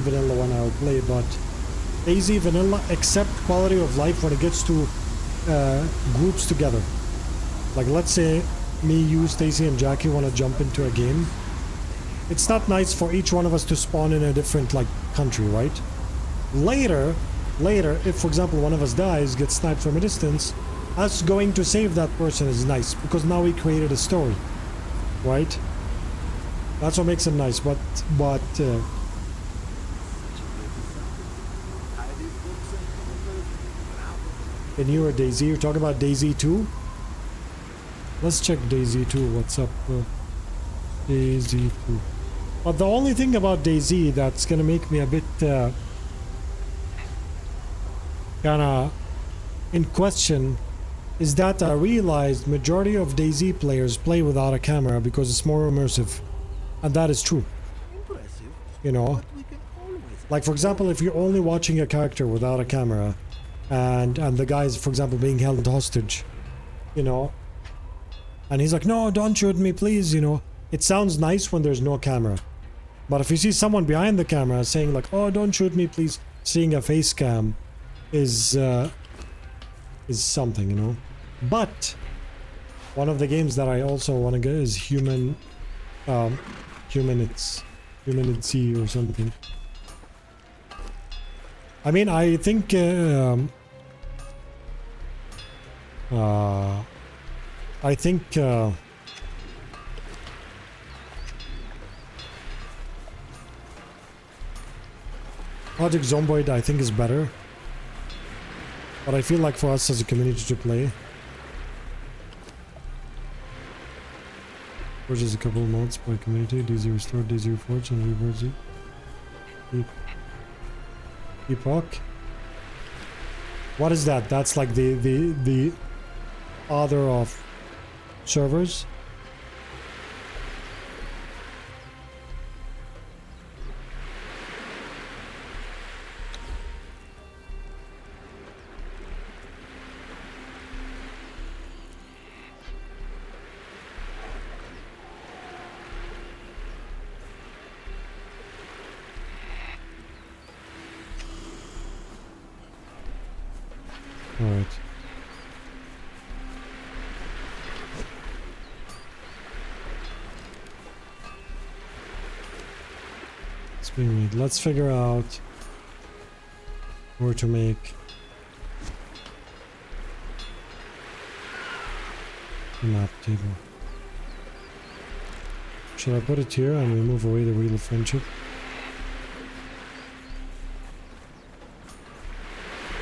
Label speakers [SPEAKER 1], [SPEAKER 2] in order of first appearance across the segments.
[SPEAKER 1] Vanilla one I'll play, but DayZ Vanilla, except quality of life when it gets to groups together. Like let's say me, you, Stacy, and Jackie want to jump into a game. It's not nice for each one of us to spawn in a different like country, right? Later, if for example one of us dies, gets sniped from a distance, us going to save that person is nice because now we created a story, right? That's what makes it nice. But in you or DayZ, you're talking about DayZ 2? Let's check DayZ 2. What's up? DayZ 2. But the only thing about DayZ that's gonna make me a bit kinda in question is that I realized majority of DayZ players play without a camera because it's more immersive, and that is true. You know, like for example, if you're only watching a character without a camera, and the guy's for example being held hostage, you know, and he's like, no, don't shoot me, please, you know, it sounds nice when there's no camera. But if you see someone behind the camera saying like, oh, don't shoot me, please, seeing a face cam is something, you know. But one of the games that I also want to get is Humanity or something. I mean, I think Project Zomboid I think is better, but I feel like for us as a community to play, purchase a couple of mods by community, DayZ Restored, DayZ Reforged, and Reverse Epoch. What is that? That's like the author of servers. All right. It's being made. Let's figure out where to make a map table. Should I put it here and remove away the Wheel of Friendship?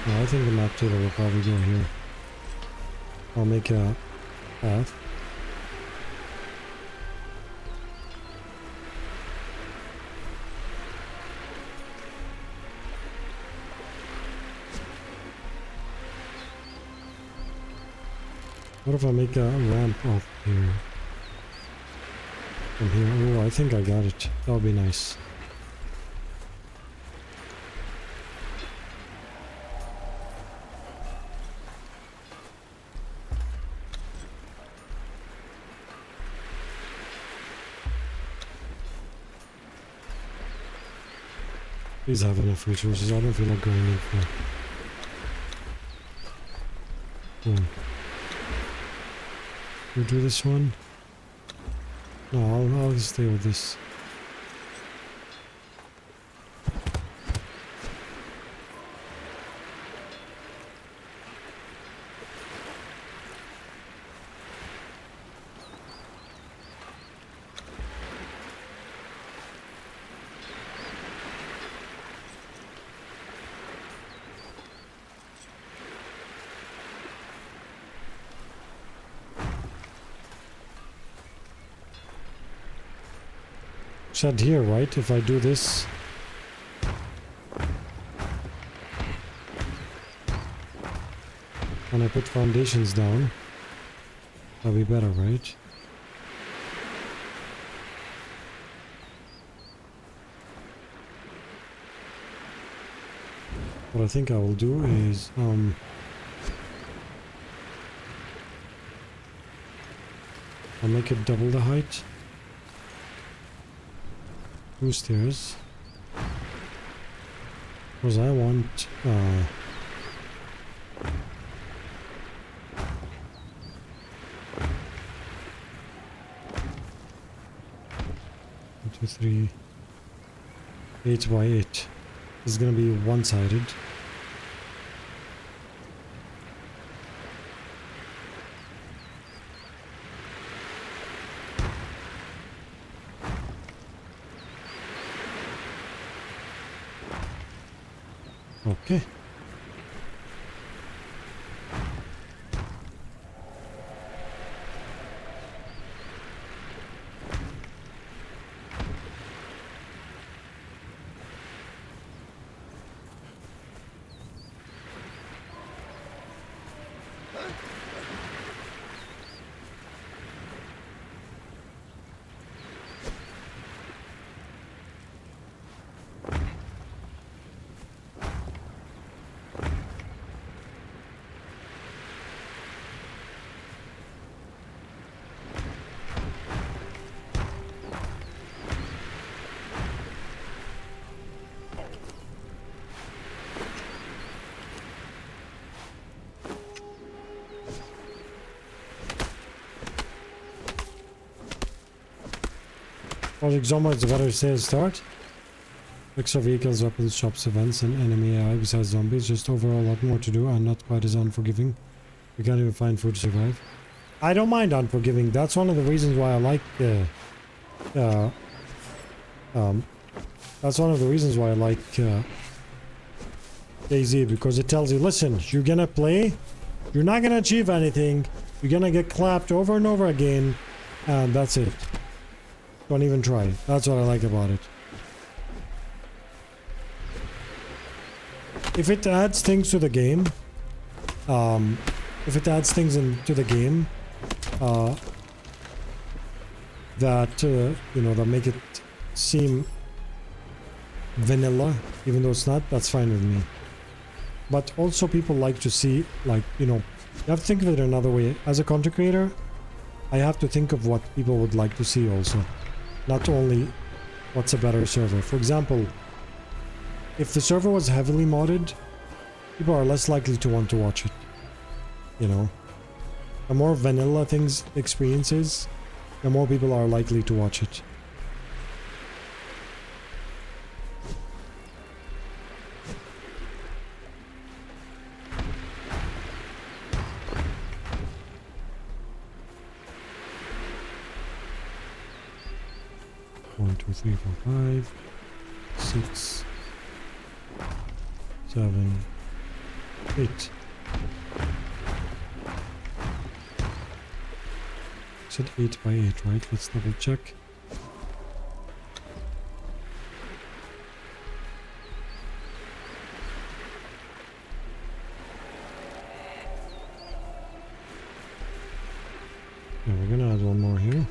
[SPEAKER 1] No, I think the map table will probably go here. I'll make a path. What if I make a ramp up here? From here? Oh, I think I got it. That would be nice. Please have enough resources. I don't feel like grinding for. We'll do this one. No, I'll stay with this. Said here, right? If I do this, and I put foundations down, that'll be better, right? What I think I will do is I'll make it double the height. 2 stairs. Because I want 1, 2, 3, 8 by 8. This is gonna be one-sided. Okay. Project Zoma is better to say start. Extra vehicles, weapons, shops, events, and enemy AI besides zombies. Just overall a lot more to do and not quite as unforgiving. We can't even find food to survive. I don't mind unforgiving. That's one of the reasons why I like that's one of the reasons why I like DayZ, because it tells you, listen, you're gonna play, you're not gonna achieve anything, you're gonna get clapped over and over again, and that's it. Don't even try. That's what I like about it. If it adds things to the game, if it adds things into the game, that, you know, that make it seem vanilla, even though it's not, that's fine with me. But also people like to see, like, you know, you have to think of it another way. As a content creator, I have to think of what people would like to see also. Not only what's a better server. For example, if the server was heavily modded, people are less likely to want to watch it. You know? The more vanilla things experiences, the more people are likely to watch it. One, two, three, four, 5, 6, 7, 8. Said 8 by 8, right? Let's double check. Yeah, we're gonna add one more here.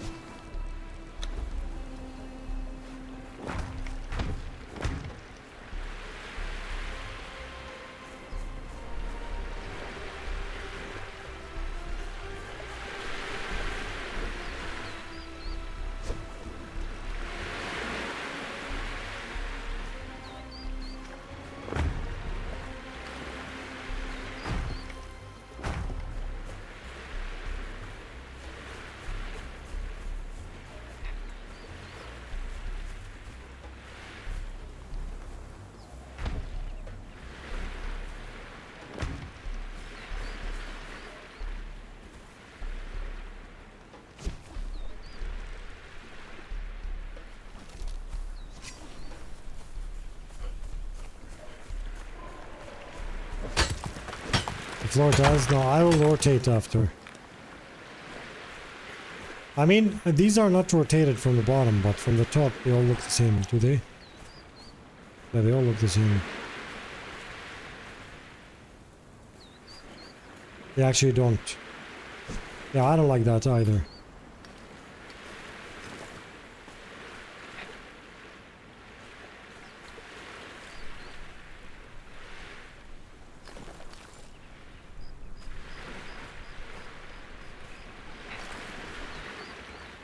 [SPEAKER 1] Floor does? No, I will rotate after. I mean, these are not rotated from the bottom, but from the top they all look the same, do they? Yeah, they all look the same. They actually don't. Yeah, I don't like that either.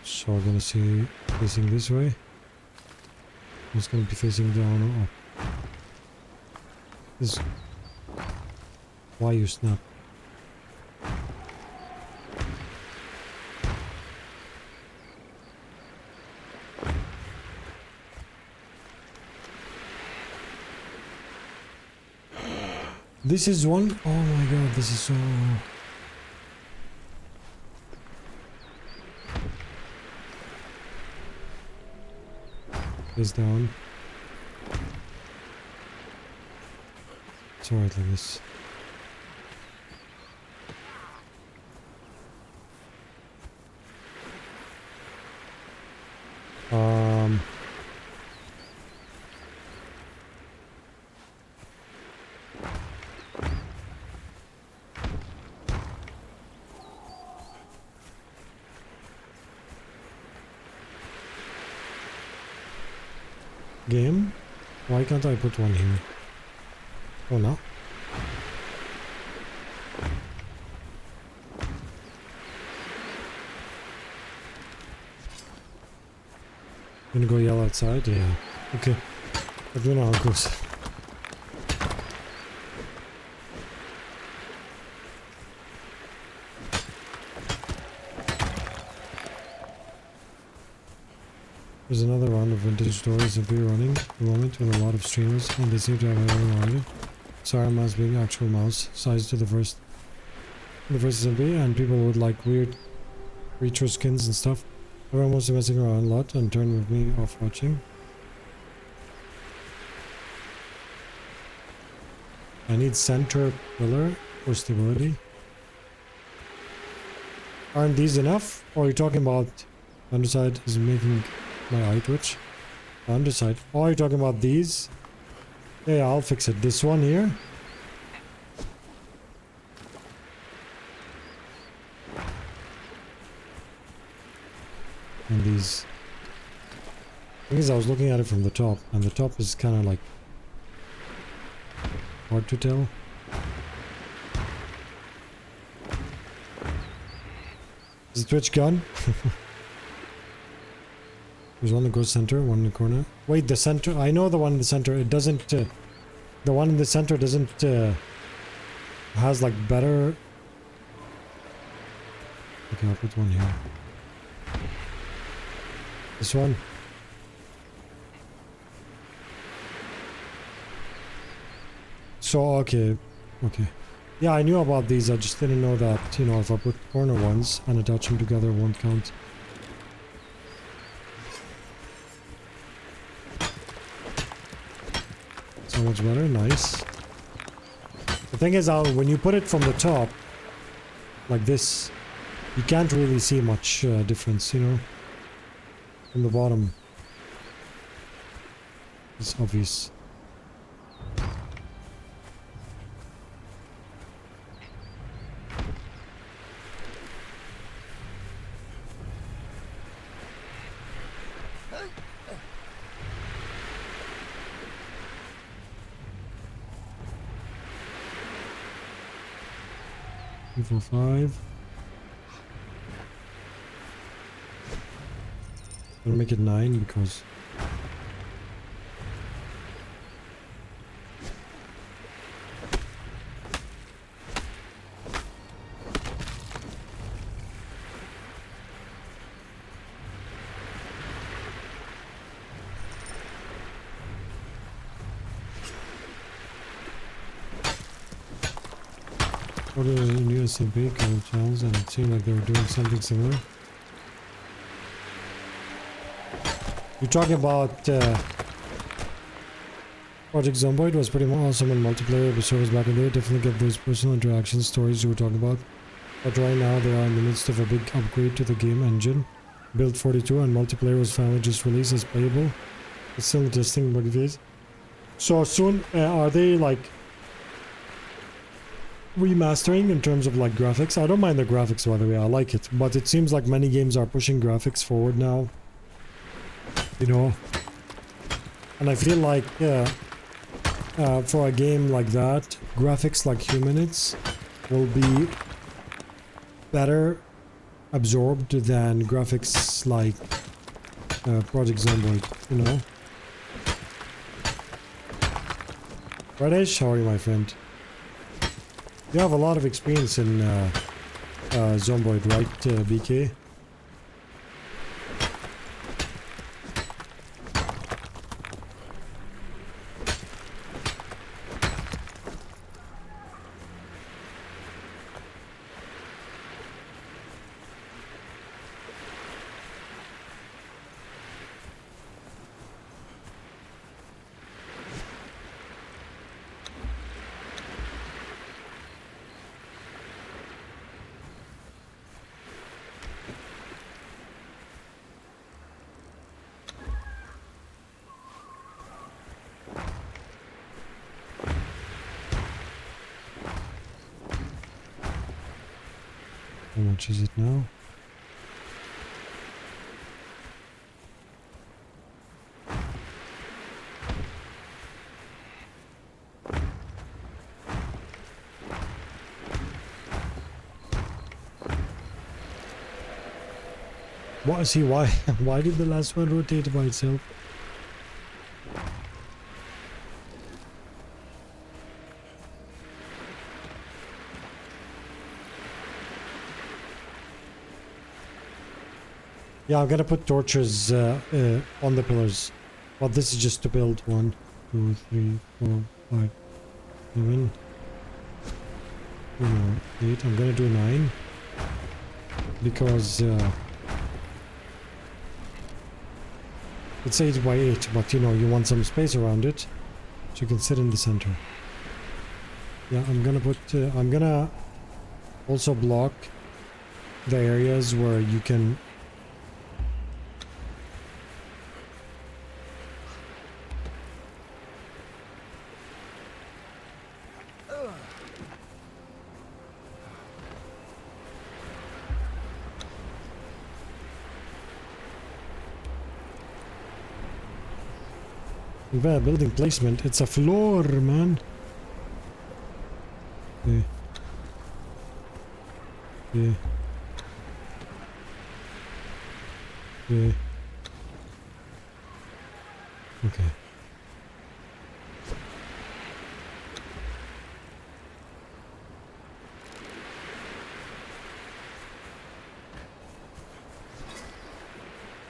[SPEAKER 1] So we're gonna see facing this way. It's gonna be facing down or up. This... Why you snap? This is one... Oh my god, this is so... Is down. It's alright like this. Game? Why can't I put one here? Oh no. Gonna go yell outside? Yeah. Okay. I don't know how it goes. There's another round of vintage stories that we're running at the moment with a lot of streamers, and they seem to have everything already. Sorry, mouse being actual mouse size to the first SMP, and people would like weird retro skins and stuff. Everyone wants to messing around a lot and turn with me off watching. I need center pillar for stability. Aren't these enough? Or are you talking about underside is making my eye twitch? Underside. Oh, are you talking about these? Yeah, I'll fix it. This one here. And these. The thing is, I was looking at it from the top, and the top is kind of like hard to tell. Is the Twitch gone? There's one that goes center, one in the corner. Wait, the center. I know the one in the center. It doesn't. The one in the center doesn't. Has like better. Okay, I'll put one here. This one. So okay. Yeah, I knew about these. I just didn't know that, you know, if I put corner ones and attach them together, it won't count. So much better, nice. The thing is, when you put it from the top, like this, you can't really see much difference, you know. From the bottom, it's obvious. For 5. I'll make it 9 because ordered a new SMP Conan Exiles, and it seemed like they were doing something similar. You're talking about Project Zomboid was pretty awesome in multiplayer with servers back in the day. Definitely get those personal interaction stories you were talking about. But right now they are in the midst of a big upgrade to the game engine. Build 42 and multiplayer was finally just released as playable. It's still testing bug phase. So soon, are they like remastering in terms of like graphics? I don't mind the graphics, by the way, I like it, but it seems like many games are pushing graphics forward now, you know, and I feel like for a game like that, graphics like Humanities will be better absorbed than graphics like Project Zomboid, you know. Reddish, how are you, my friend? You have a lot of experience in Zomboid, right, BK? How much is it now? What? See, why? Why did the last one rotate by itself? Yeah, I'm gonna put torches on the pillars. Well, this is just to build 1, 2, 3, 4, 5, 7, 8. I'm gonna do 9 because it's 8 by 8, but you know, you want some space around it so you can sit in the center. Yeah, I'm gonna put. I'm gonna also block the areas where you can. Bad building placement. It's a floor, man. Okay. Okay. Okay. Okay.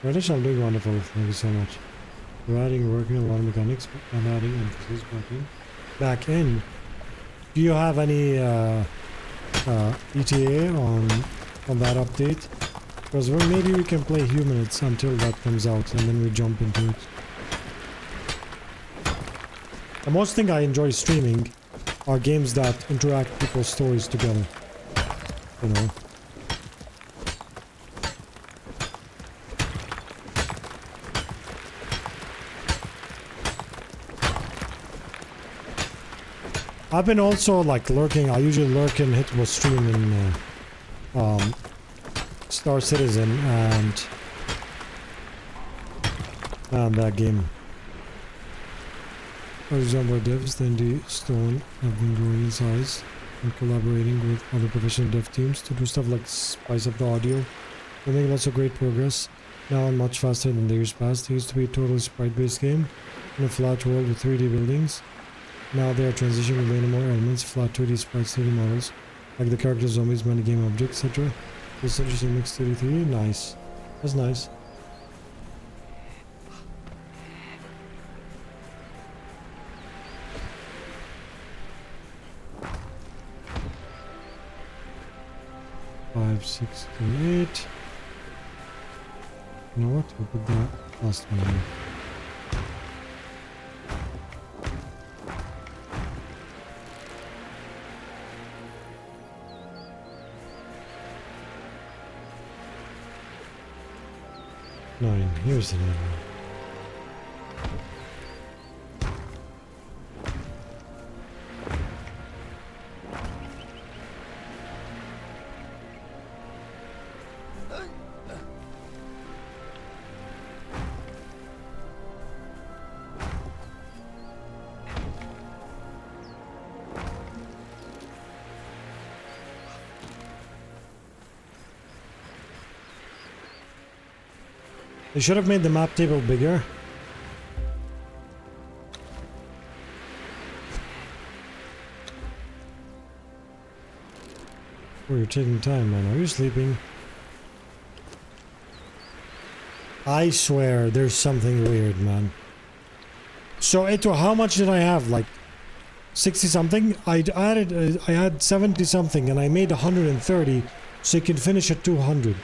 [SPEAKER 1] Reddish, I'm doing wonderful. Thank you so much. We're adding, working a lot of mechanics, and adding emphasis back in. Do you have any ETA on that update? Because maybe we can play humanoids until that comes out, and then we jump into it. The most thing I enjoy streaming are games that interact people's stories together. You know. I've been also like lurking. I usually lurk in Hitbo's stream in Star Citizen and that game. For example, devs, the Indie Stone have been growing in size and collaborating with other professional dev teams to do stuff like spice up the audio. They're making lots of great progress now and much faster than the years past. It used to be a totally sprite-based game in a flat world with 3D buildings. Now they are transitioning to many more elements, flat 2D sprites, 3D models, like the characters, zombies, many-game objects, etc. This interesting mix 33. Nice. That's nice. Five, 6, 7, 8. You know what? We'll put that last one here. Nine. Here's the 9. They should have made the map table bigger. Oh, you're taking time, man. Are you sleeping? I swear there's something weird, man. So, Eto, how much did I have? Like 60 something? I had 70 something and I made 130 so you can finish at 200.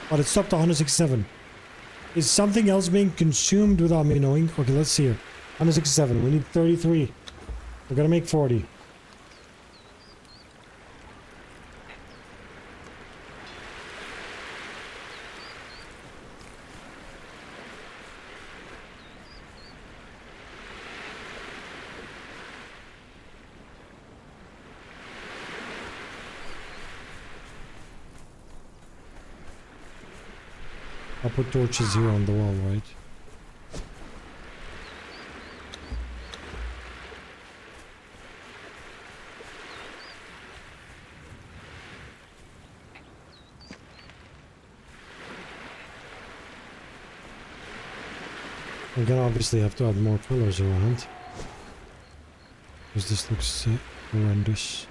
[SPEAKER 1] But it stopped at 167. Is something else being consumed without me knowing? Okay, let's see here. 167. We need 33. We're gonna make 40. I'll put torches here on the wall, right? We're gonna obviously have to add more pillars around. Because this looks horrendous.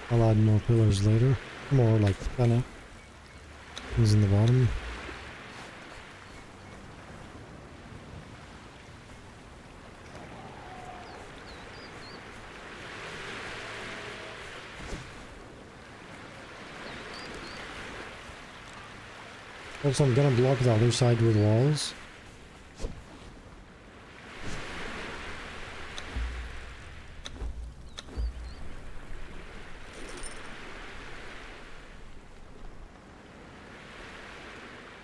[SPEAKER 1] I'll add more pillars later. More like kinda things in the bottom. Also, I'm gonna block the other side with walls.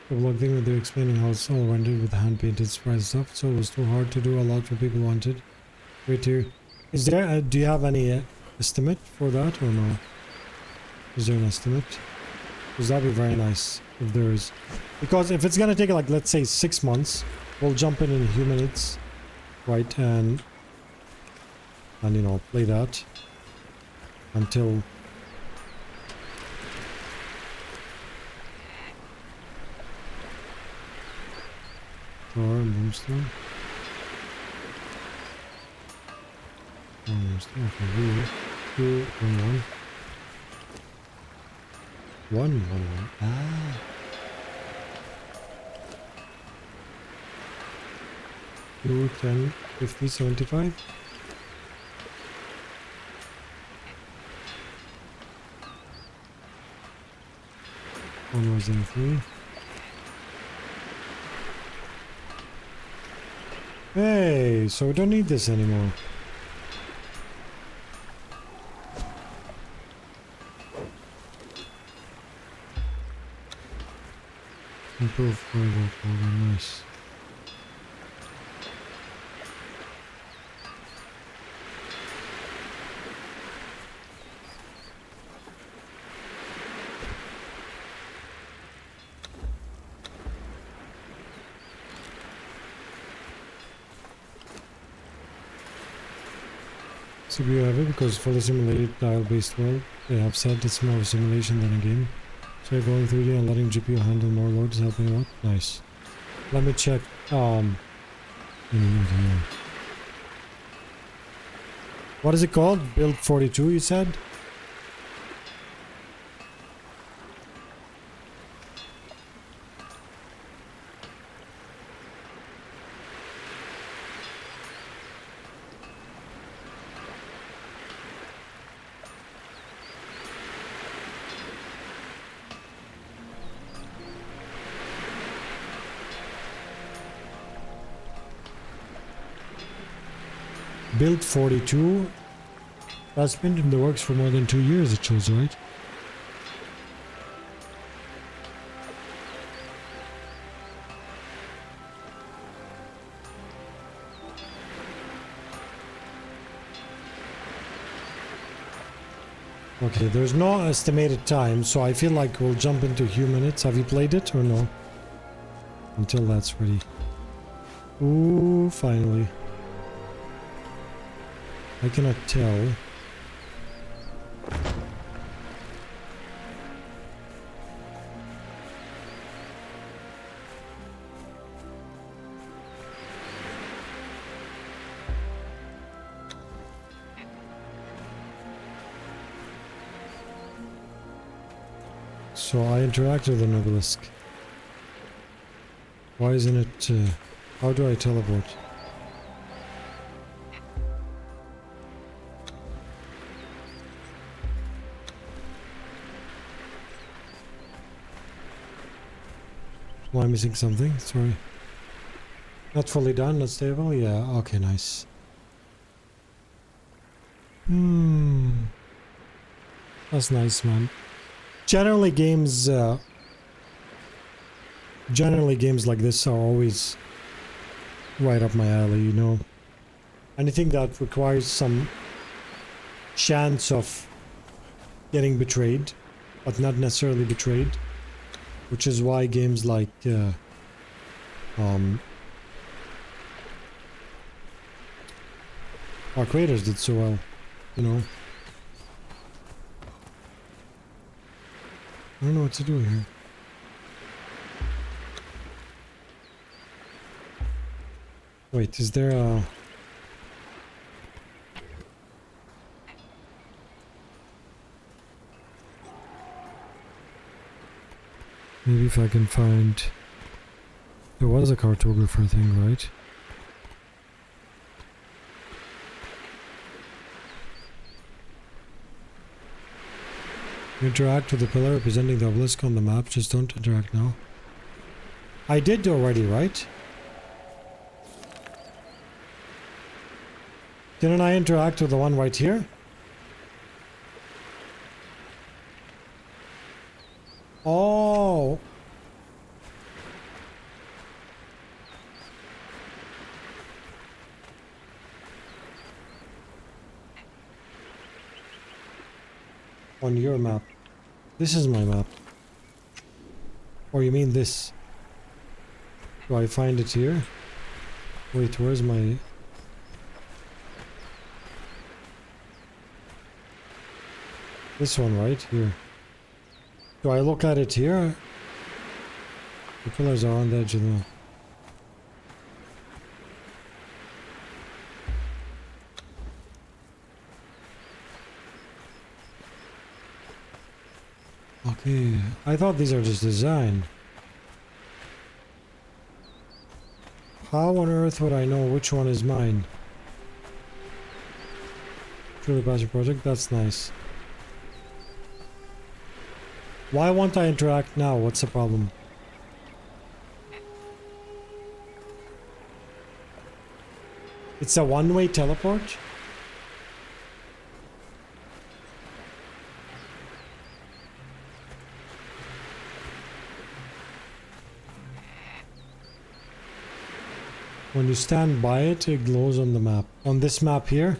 [SPEAKER 1] The blog thing with the explaining how it's all rendered with hand-painted sprite stuff, so it was too hard to do. A lot of people wanted. Wait here. Is there? Do you have any estimate for that or no? Is there an estimate? Because that'd be very nice if there is. Because if it's gonna take like, let's say 6 months, we'll jump in a few minutes, right? And you know, play that until. Tar and brimstone. Brimstone, okay, here. 2, 1, 1. 1, 1, 1. Ah. Two, 10, 50, 75. One was in 3. Hey, so we don't need this anymore. Improve fiber program, nice. CPU heavy because fully simulated tile-based world. Yeah, I've said it's more of a simulation than a game. So you're going 3D and letting GPU handle more load is helping a lot. Nice. Let me check. In here. What is it called? Build 42, you said? Build 42. That's been in the works for more than 2 years, it shows, right? Okay, there's no estimated time, so I feel like we'll jump into a few minutes. Have you played it or no? Until that's ready. Ooh, finally. I cannot tell. So I interact with an obelisk. Why isn't it... how do I teleport? Am I missing something? Sorry. Not fully done, not stable? Yeah, okay, nice. That's nice, man. Generally games like this are always right up my alley, you know. Anything that requires some chance of getting betrayed, but not necessarily betrayed. Which is why games like our creators did so well, you know. I don't know what to do here. Wait, is there a... Maybe if I can find... There was a cartographer thing, right? Interact with the pillar representing the obelisk on the map. Just don't interact now. I did already, right? Didn't I interact with the one right here? Oh! On your map. This is my map. Or you mean this? Do I find it here? Wait, where's my... This one, right? Here. Do I look at it here? The pillars are on the edge of the... Okay, I thought these are just design. How on earth would I know which one is mine? Truly passion project, that's nice. Why won't I interact now? What's the problem? It's a one-way teleport? When you stand by it, it glows on the map. On this map here.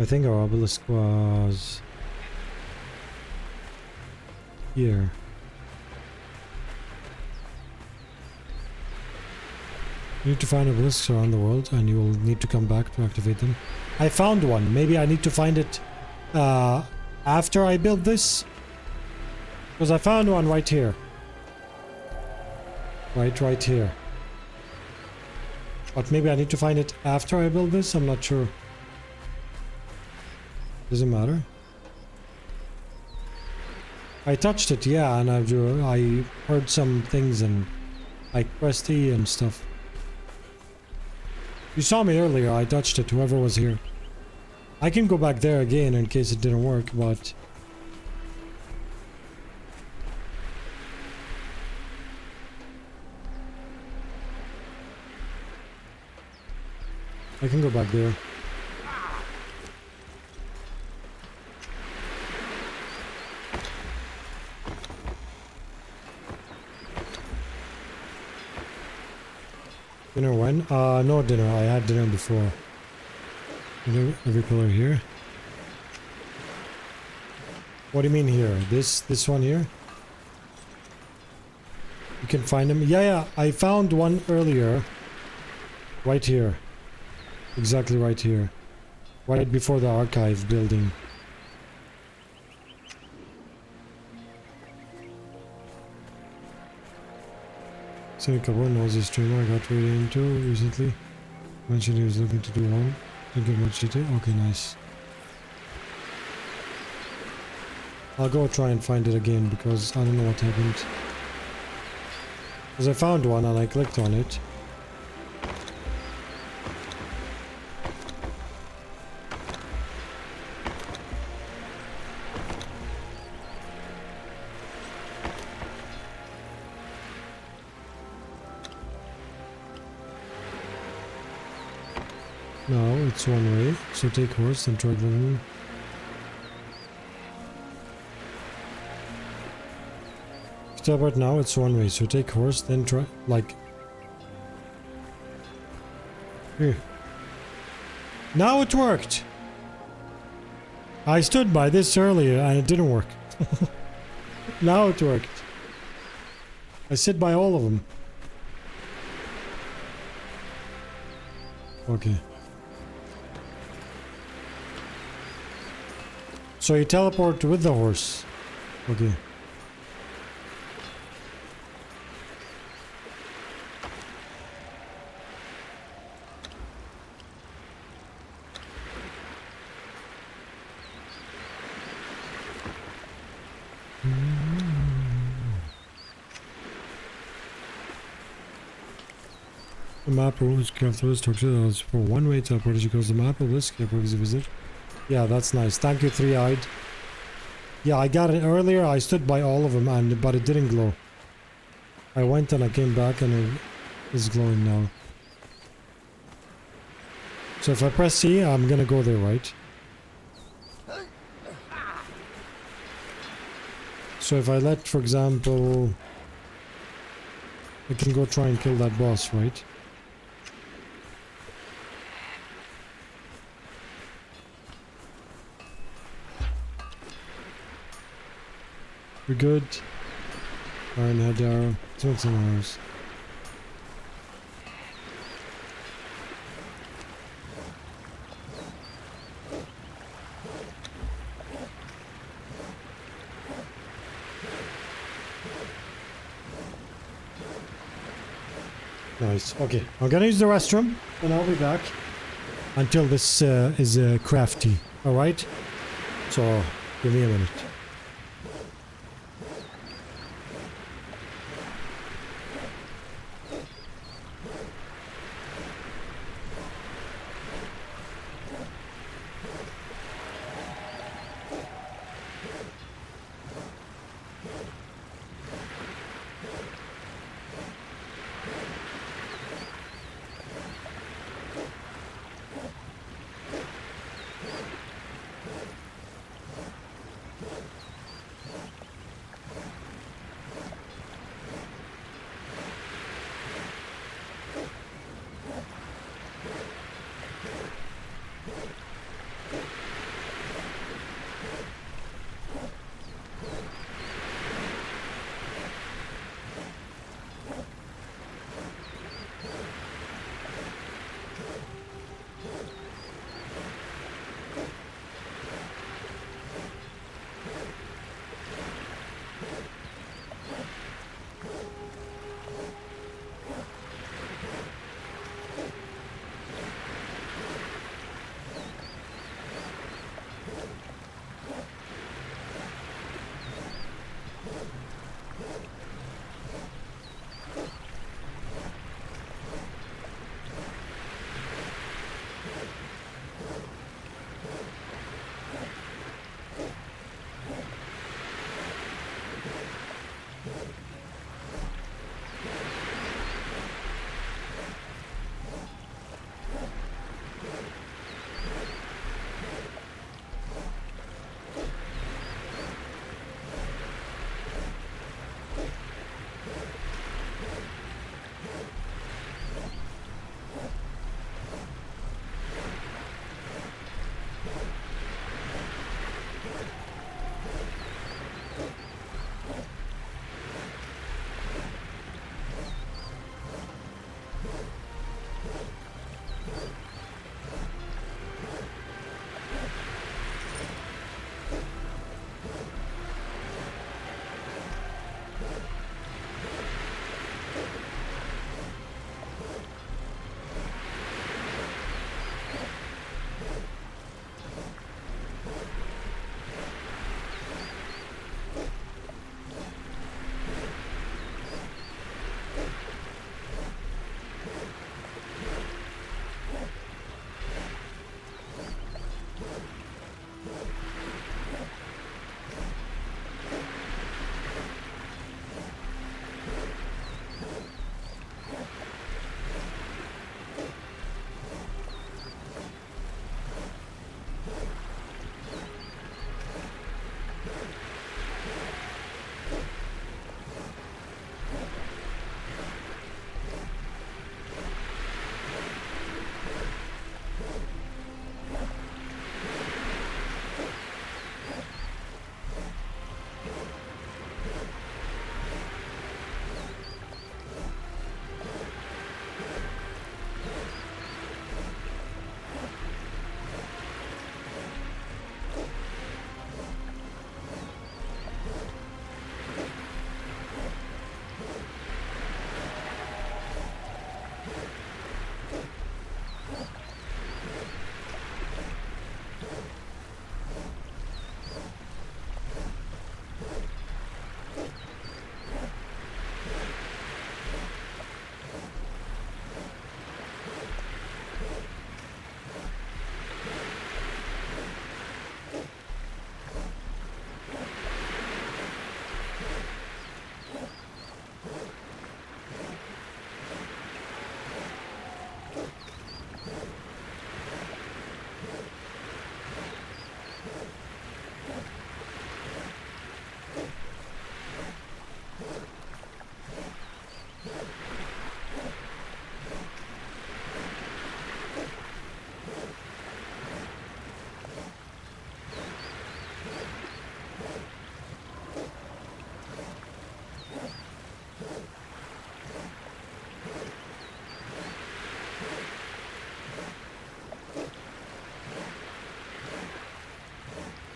[SPEAKER 1] I think our obelisk was here. You need to find obelisks around the world and you will need to come back to activate them. I found one. Maybe I need to find it after I build this. Because I found one right here. Right here. But maybe I need to find it after I build this. I'm not sure. Doesn't matter. I touched it, yeah, and I heard some things and I pressed E and stuff. You saw me earlier, I touched it, whoever was here. I can go back there again in case it didn't work, but... I can go back there. Dinner when? No dinner. I had dinner before. Every pillar here. What do you mean here? This one here? You can find them? Yeah, I found one earlier. Right here. Exactly right here. Right before the archive building. Seen a couple of nosy streamer I got really into recently. Mentioned he was looking to do one. Didn't get much detail. Okay, nice. I'll go try and find it again because I don't know what happened. Because I found one and I clicked on it. No, it's one way, so take horse and try the... Start now, it's one way, so take horse, then try, like... Here. Now it worked! I stood by this earlier and it didn't work. Now it worked. I sit by all of them. Okay. So you teleport with the horse. Okay. The map rules carefully structured as for one-way teleportation because the map of this carefully visit. Yeah, that's nice. Thank you, Three-Eyed. Yeah, I got it earlier. I stood by all of them, but it didn't glow. I went and I came back and it is glowing now. So if I press C, I'm gonna go there, right? So if I let, for example... I can go try and kill that boss, right? We're good. Iron head arrow. Let's some arrows. Nice. Okay. I'm gonna use the restroom and I'll be back until this is crafty. Alright? So, give me a minute.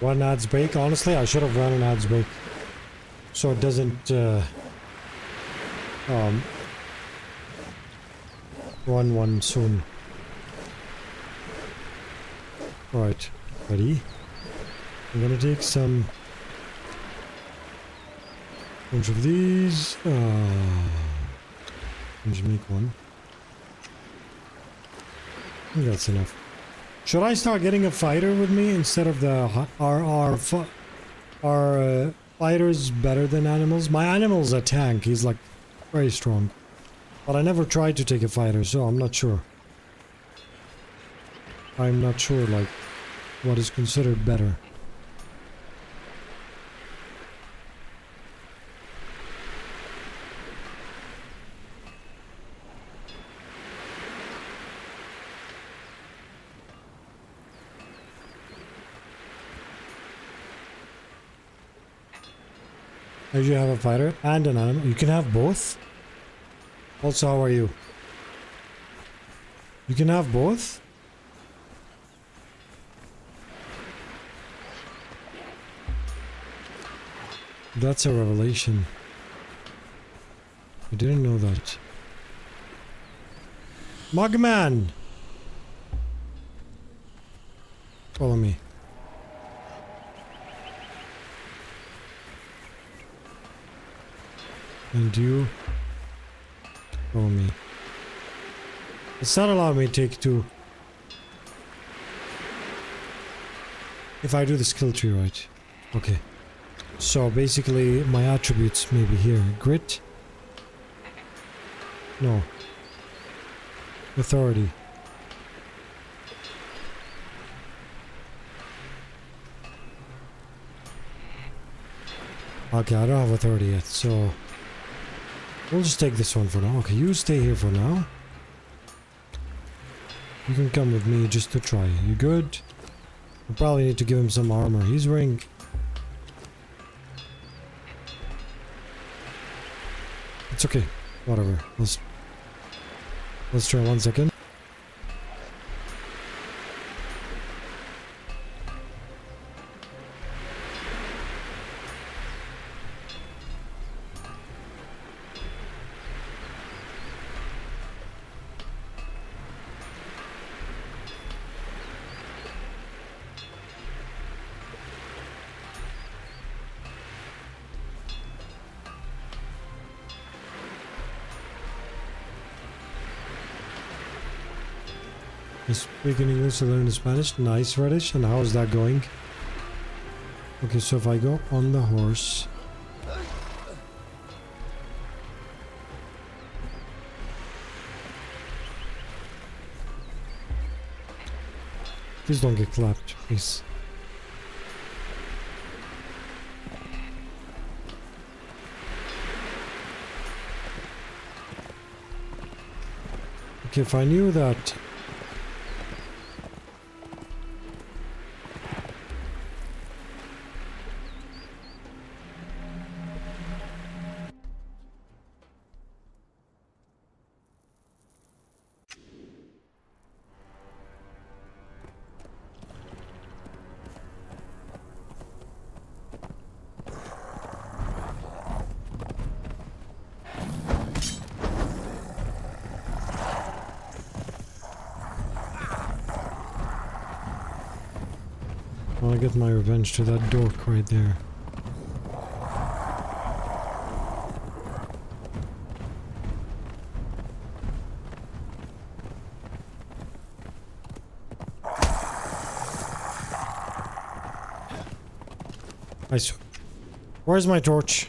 [SPEAKER 1] One adds break. Honestly, I should have run an adds break. So it doesn't run one soon. Alright, ready? I'm gonna take some bunch of these. Just make one. I think that's enough. Should I start getting a fighter with me instead of the our fighters better than animals? My animal's a tank. He's like very strong. But I never tried to take a fighter, so I'm not sure. I'm not sure like what is considered better. As you have a fighter and an animal. You can have both. Also, how are you? You can have both? That's a revelation. I didn't know that. Mugman! Follow me. And you follow me. It's not allowing me to take two. If I do the skill tree right. Okay. So basically my attributes may be here. Grit. No. Authority. Okay, I don't have authority yet, so we'll just take this one for now. Okay, you stay here for now. You can come with me just to try. You good? We'll probably need to give him some armor. He's wearing... It's okay. Whatever. Let's try 1 second. Speaking English to learn Spanish. Nice, Reddish. And how is that going? Okay, so if I go on the horse... Please don't get clapped, please. Okay, if I knew that... I'll get my revenge to that dork right there. Nice. Where's my torch?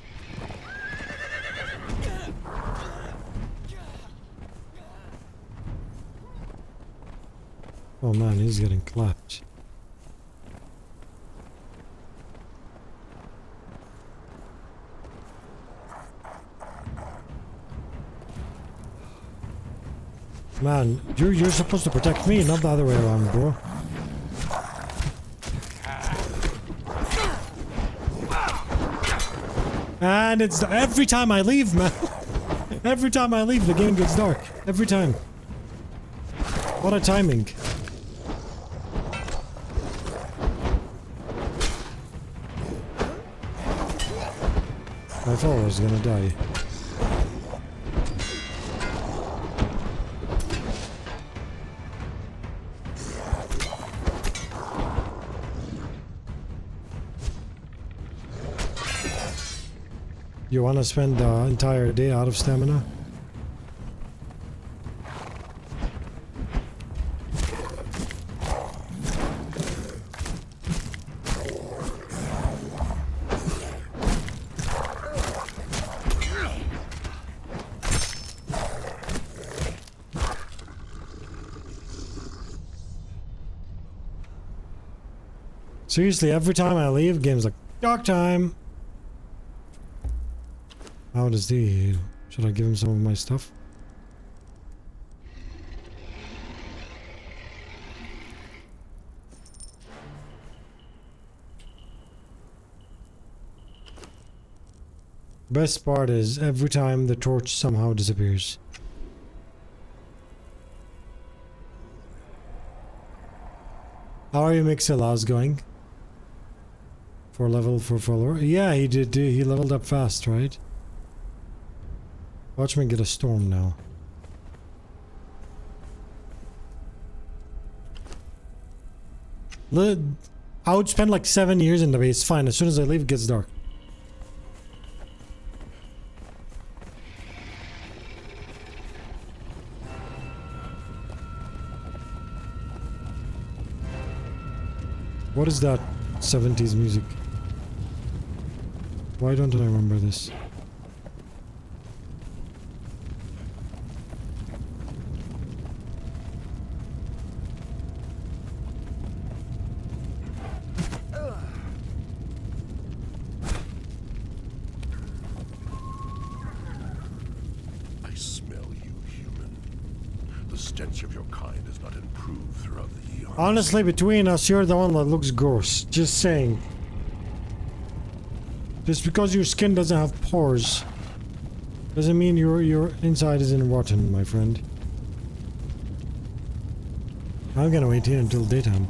[SPEAKER 1] Oh man, he's getting clapped. Man, you're supposed to protect me, not the other way around, bro. And it's every time I leave, man. Every time I leave, the game gets dark. Every time. What a timing. My follower's gonna die. You wanna spend the entire day out of stamina? Seriously, every time I leave, game's like, dark time! How does he... Should I give him some of my stuff? Best part is, every time the torch somehow disappears. How are you, Mixel? How's it going? For level 4 follower? Yeah, he did. He leveled up fast, right? Watch me get a storm now. I would spend like 7 years in the base. Fine, as soon as I leave, it gets dark. What is that 70s music? Why don't I remember this?
[SPEAKER 2] I smell you, human. The stench of your kind has not improved throughout the eons.
[SPEAKER 1] Honestly, between us, you're the one that looks gross. Just saying. Just because your skin doesn't have pores doesn't mean your inside isn't rotten, my friend. I'm gonna wait here until daytime.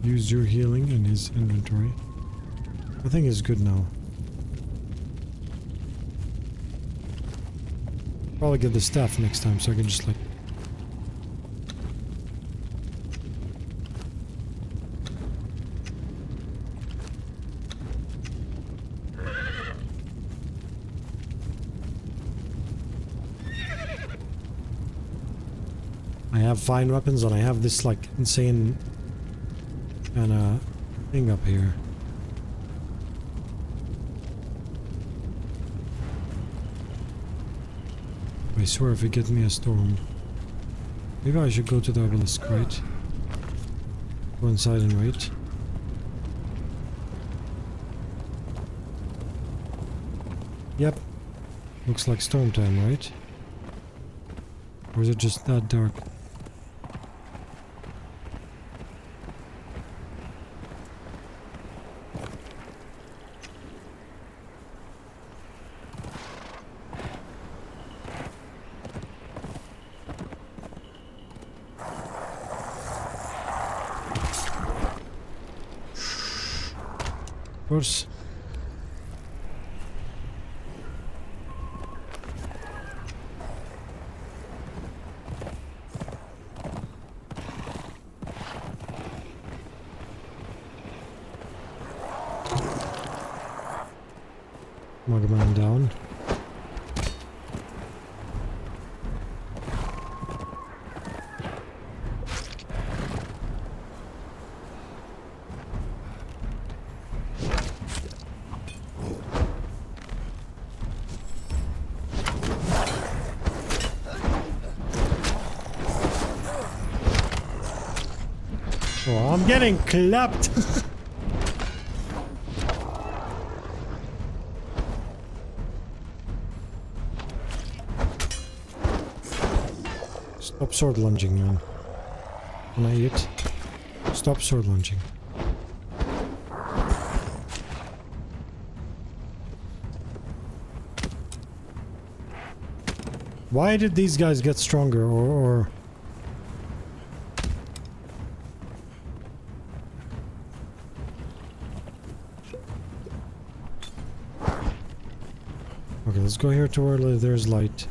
[SPEAKER 1] Use your healing in his inventory. I think it's good now. Probably get the staff next time so I can just like... I have fine weapons and I have this like insane kind of thing up here. I swear if you get me a storm. Maybe I should go to the obelisk, right? Go inside and wait. Yep. Looks like storm time, right? Or is it just that dark? Of course. Mugman down. Oh, I'm getting clapped. Stop sword lunging, man. Can I eat? Stop sword lunging. Why did these guys get stronger, or... Okay, let's go here to where there's light.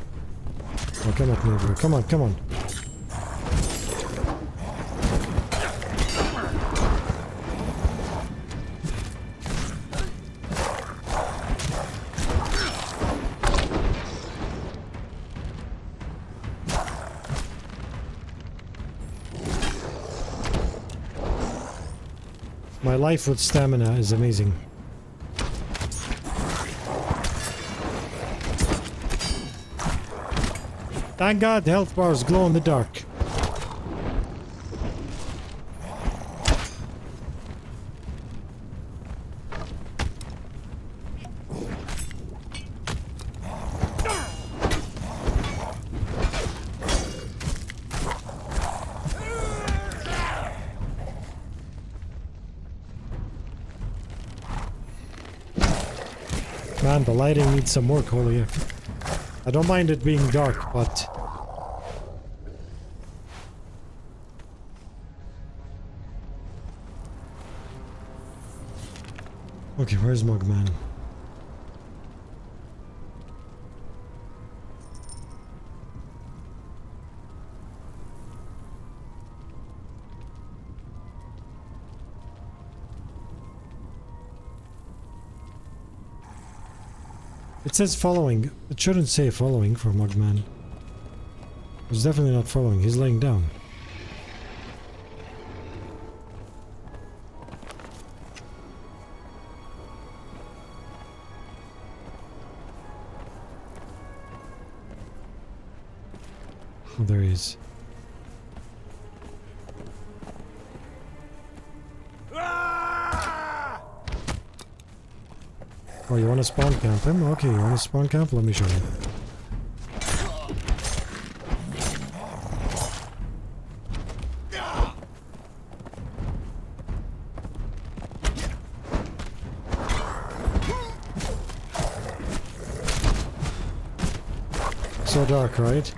[SPEAKER 1] Oh, come on, neighbor. Come on, come on. My life with stamina is amazing. Thank God the health bars glow in the dark. Man, the lighting needs some work, holy heck. I don't mind it being dark, but... Okay, where's Mugman? It says following. It shouldn't say following for Mugman. He's definitely not following. He's laying down. Oh, there he is. Oh, you want to spawn camp him? Okay, you want to spawn camp? Let me show you. So dark, right?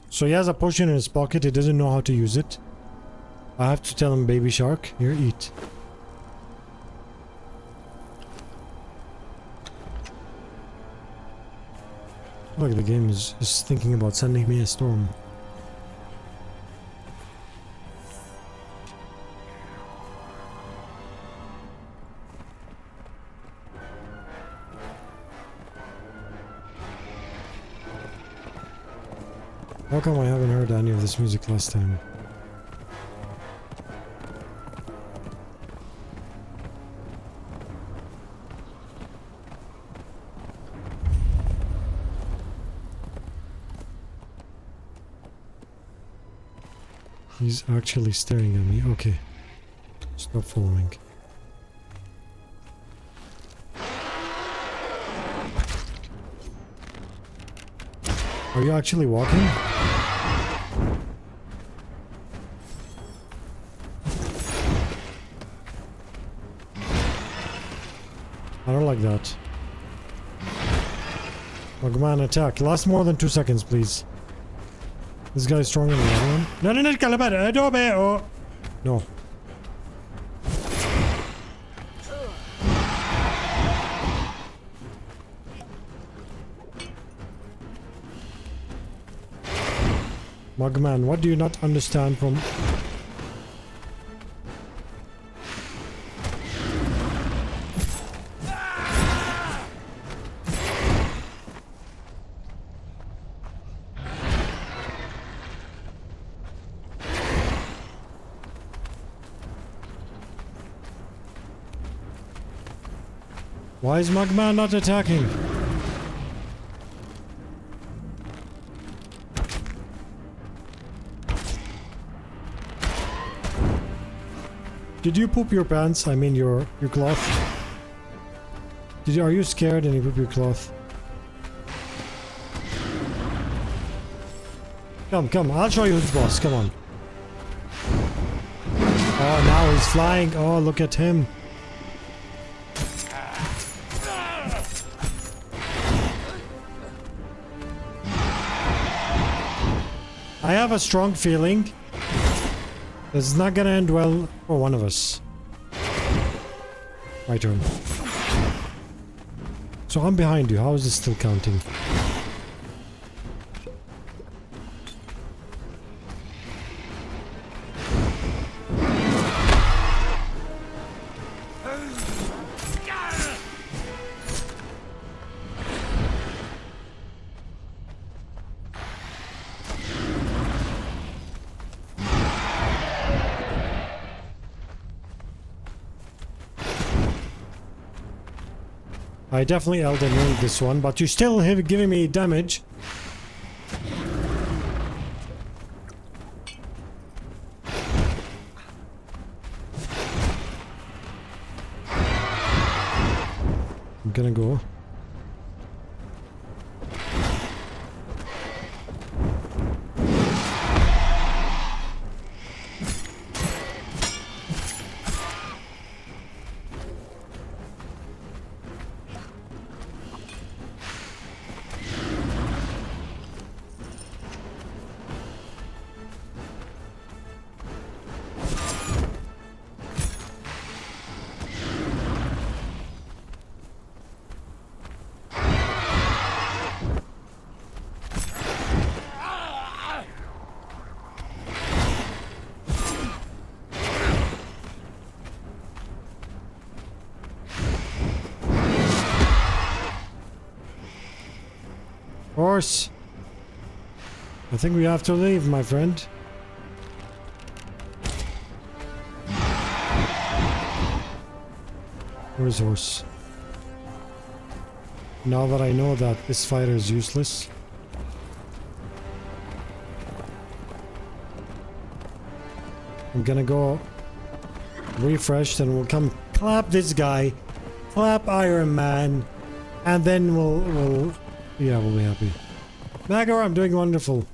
[SPEAKER 1] So he has a potion in his pocket, he doesn't know how to use it. I have to tell him, baby shark, here, eat. Look, the game is thinking about sending me a storm. How come I haven't heard any of this music last time? He's actually staring at me. Okay. Stop following. Are you actually walking? I don't like that. Mugman, attack. Last more than 2 seconds, please. This guy's stronger than the other one. No, no, no, Calabata, oh. No. Mugman, what do you not understand from... Why is Mugman not attacking? Did you poop your pants? I mean your cloth. Are you scared and you poop your cloth? Come, I'll show you who's boss, come on. Oh, now he's flying. Oh, look at him. I have a strong feeling this is not gonna end well for one of us. My turn. So I'm behind you. How is this still counting? I definitely Elden Ring this one, but you still have giving me damage. I'm gonna go. Horse. I think we have to leave, my friend. Where's horse? Now that I know that this fighter is useless. I'm gonna go refreshed and we'll come clap this guy, clap Iron Man, and then we'll be happy. Magor, I'm doing wonderful.